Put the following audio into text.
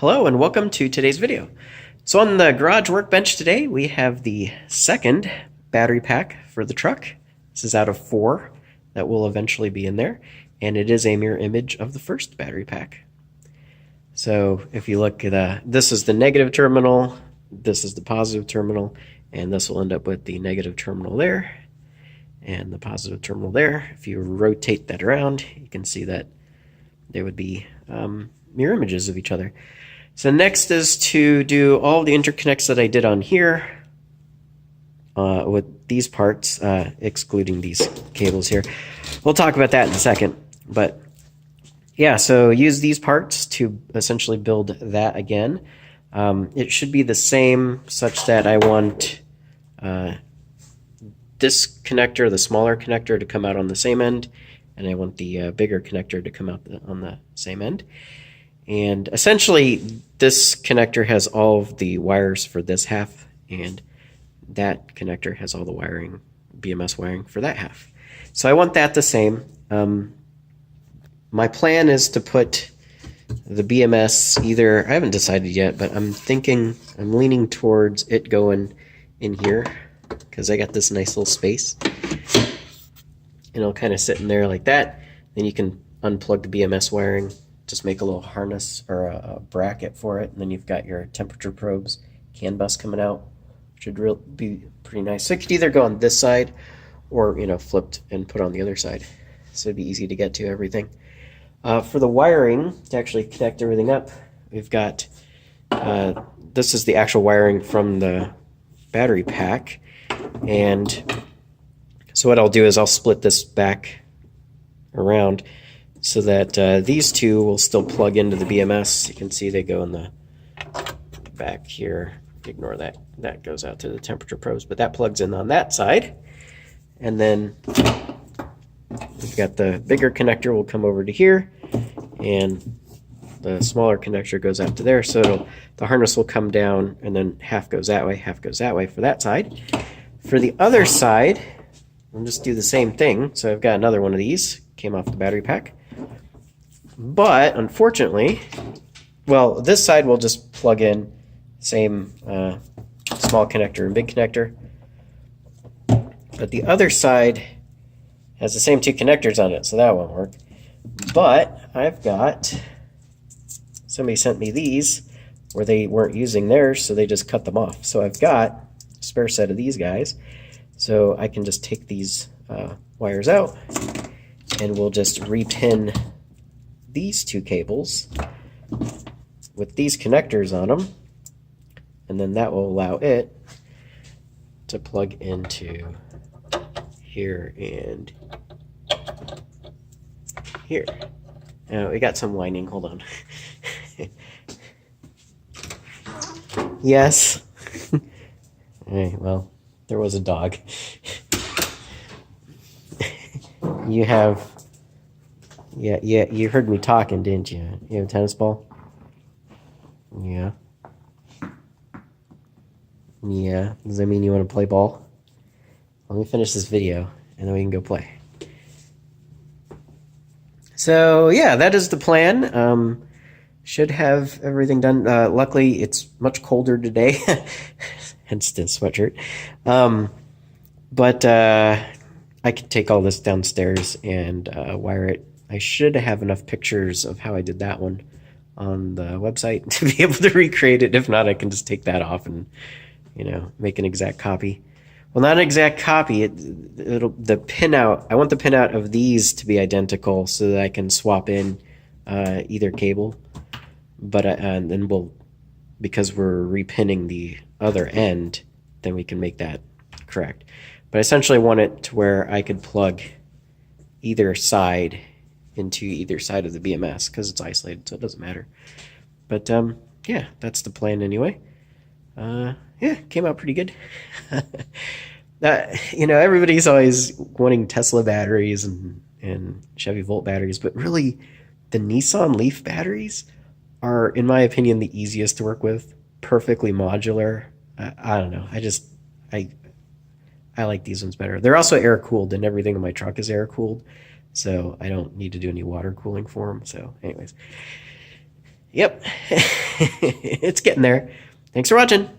Hello and welcome to today's video. So on the garage workbench today we have the second battery pack for the truck. This is out of 4 that will eventually be in there, and it is a mirror image of the first battery pack. So if you look at this is the negative terminal, this is the positive terminal, and this will end up with the negative terminal there and the positive terminal there. If you rotate that around, you can see that they would be mirror images of each other. So next is to do all the interconnects that I did on here with these parts, excluding these cables here. We'll talk about that in a second. But yeah, so use these parts to essentially build that again. It should be the same such that I want this connector, the smaller connector, to come out on the same end, and I want the bigger connector to come out on the same end. And essentially, this connector has all of the wires for this half, and that connector has all the wiring, BMS wiring for that half. So I want that the same. My plan is to put the BMS either, I haven't decided yet, but I'm leaning towards it going in here, because I got this nice little space. And it'll kind of sit in there like that. Then you can unplug the BMS wiring, just make a little harness or a bracket for it, and then you've got your temperature probes, CAN bus coming out. Should be pretty nice. So it could either go on this side or, flipped and put on the other side. So it'd be easy to get to everything. For the wiring, to actually connect everything up, we've got, this is the actual wiring from the battery pack. And so what I'll do is I'll split this back around so that these two will still plug into the BMS. You can see they go in the back here. Ignore that. That goes out to the temperature probes, but that plugs in on that side. And then we've got the bigger connector will come over to here, and the smaller connector goes out to there. So the harness will come down, and then half goes that way, half goes that way for that side. For the other side, I'll just do the same thing. So I've got another one of these, came off the battery pack. But unfortunately, well, this side will just plug in same small connector and big connector. But the other side has the same 2 connectors on it, so that won't work. But I've got, somebody sent me these where they weren't using theirs, so they just cut them off. So I've got a spare set of these guys. So I can just take these wires out, and we'll just repin these 2 cables with these connectors on them, and then that will allow it to plug into here and here. Now we got some whining, hold on. Yes. Hey, well, there was a dog. You have, yeah, you heard me talking, didn't you? You have a tennis ball? Yeah. Yeah, does that mean you want to play ball? Let me finish this video, and then we can go play. So, yeah, that is the plan. Should have everything done. Luckily, it's much colder today, hence the sweatshirt. But I could take all this downstairs and wire it. I should have enough pictures of how I did that one on the website to be able to recreate it. If not, I can just take that off and, make an exact copy. Well, not an exact copy. The pinout, I want the pinout of these to be identical so that I can swap in either cable. But and then because we're repinning the other end, then we can make that correct. But I essentially want it to where I could plug either side into either side of the BMS, because it's isolated, so it doesn't matter. But yeah, that's the plan anyway. Yeah, came out pretty good. Everybody's always wanting Tesla batteries and Chevy Volt batteries, but really the Nissan Leaf batteries are, in my opinion, the easiest to work with. Perfectly modular. I don't know. I like these ones better. They're also air cooled, and everything in my truck is air cooled, so I don't need to do any water cooling for them. So anyways, Yep. It's getting there. Thanks for watching.